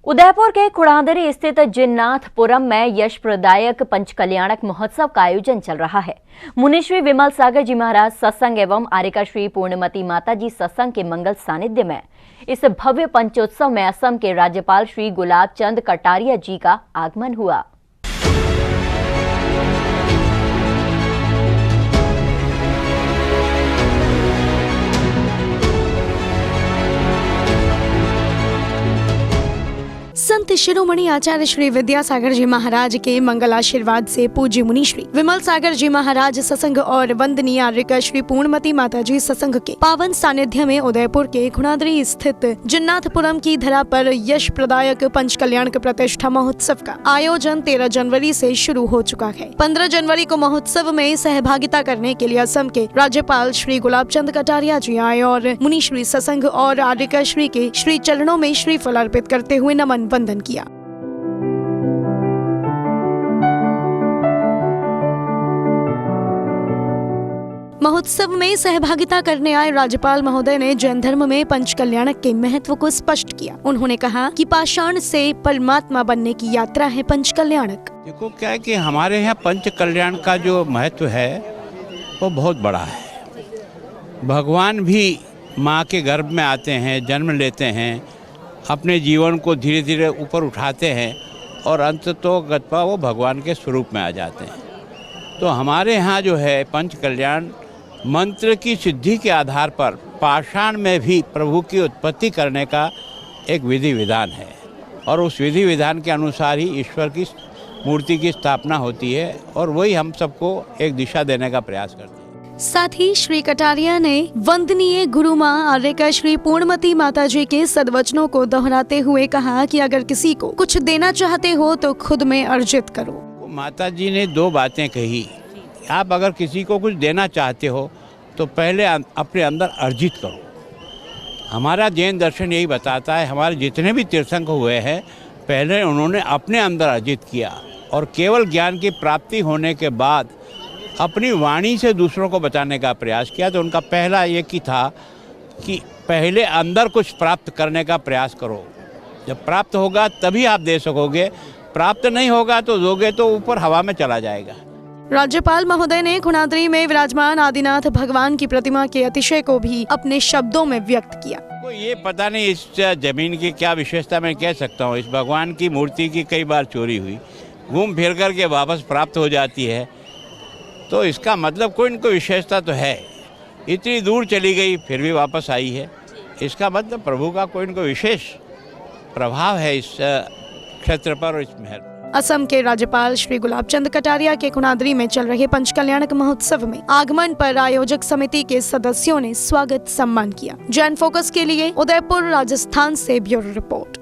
उदयपुर के खुड़ादरी स्थित जिन्नाथपुरम में यश प्रदायक पंचकल्याणक महोत्सव का आयोजन चल रहा है। मुनि श्री विमल सागर जी महाराज सत्संग एवं आरिका श्री पूर्णमती माता जी सत्संग के मंगल सानिध्य में इस भव्य पंचोत्सव में असम के राज्यपाल श्री गुलाब चंद कटारिया जी का आगमन हुआ। संत शिरोमणि आचार्य श्री विद्यासागर जी महाराज के मंगल आशीर्वाद से पूज्य मुनि श्री विमल सागर जी महाराज सत्संग और वंदनीय आर्यका श्री पूर्णमती माता जी सत्संग के पावन सानिध्य में उदयपुर के खुड़ादरी स्थित जिन्नाथपुरम की धरा पर यश प्रदायक पंचकल्याणक प्रतिष्ठा महोत्सव का आयोजन 13 जनवरी से शुरू हो चुका है। 15 जनवरी को महोत्सव में सहभागिता करने के लिए असम के राज्यपाल श्री गुलाब चंद कटारिया जी आए और मुनि श्री सत्संग और आर्यका श्री के श्री चरणों में श्रीफल अर्पित करते हुए नमन वंदन किया। महोत्सव में सहभागिता करने आए राज्यपाल महोदय ने जैन धर्म में पंच कल्याणक के महत्व को स्पष्ट किया। उन्होंने कहा कि पाषाण से परमात्मा बनने की यात्रा है पंच कल्याणक। देखो क्या है कि हमारे यहाँ पंच कल्याण का जो महत्व है वो बहुत बड़ा है। भगवान भी माँ के गर्भ में आते हैं, जन्म लेते हैं, अपने जीवन को धीरे धीरे ऊपर उठाते हैं और अंततोगत्वा वो भगवान के स्वरूप में आ जाते हैं। तो हमारे यहाँ जो है पंच कल्याण मंत्र की सिद्धि के आधार पर पाषाण में भी प्रभु की उत्पत्ति करने का एक विधि विधान है और उस विधि विधान के अनुसार ही ईश्वर की मूर्ति की स्थापना होती है और वही हम सबको एक दिशा देने का प्रयास करते हैं। साथ ही श्री कटारिया ने वंदनीय गुरु माँ आर्यका श्री पूर्णमती माता जी के सद्वचनों को दोहराते हुए कहा कि अगर किसी को कुछ देना चाहते हो तो खुद में अर्जित करो। माता जी ने 2 बातें कही। आप अगर किसी को कुछ देना चाहते हो तो पहले अपने अंदर अर्जित करो। हमारा जैन दर्शन यही बताता है, हमारे जितने भी तीर्थंकर हुए हैं पहले उन्होंने अपने अंदर अर्जित किया और केवल ज्ञान की प्राप्ति होने के बाद अपनी वाणी से दूसरों को बताने का प्रयास किया। तो उनका पहला ये की था कि पहले अंदर कुछ प्राप्त करने का प्रयास करो। जब प्राप्त होगा तभी आप दे सकोगे, प्राप्त नहीं होगा तो दोगे तो ऊपर हवा में चला जाएगा। राज्यपाल महोदय ने खुड़ादरी में विराजमान आदिनाथ भगवान की प्रतिमा के अतिशय को भी अपने शब्दों में व्यक्त किया। तो ये पता नहीं इस जमीन की क्या विशेषता मैं कह सकता हूँ। इस भगवान की मूर्ति की कई बार चोरी हुई, घूम फिर करके वापस प्राप्त हो जाती है, तो इसका मतलब कोई न कोई विशेषता तो है। इतनी दूर चली गई फिर भी वापस आई है, इसका मतलब प्रभु का कोई न कोई विशेष प्रभाव है इस क्षेत्र पर और इस महल। असम के राज्यपाल श्री गुलाब चंद कटारिया के खुड़ादरी में चल रहे पंचकल्याणक महोत्सव में आगमन पर आयोजक समिति के सदस्यों ने स्वागत सम्मान किया। जैन फोकस के लिए उदयपुर राजस्थान से ब्यूरो रिपोर्ट।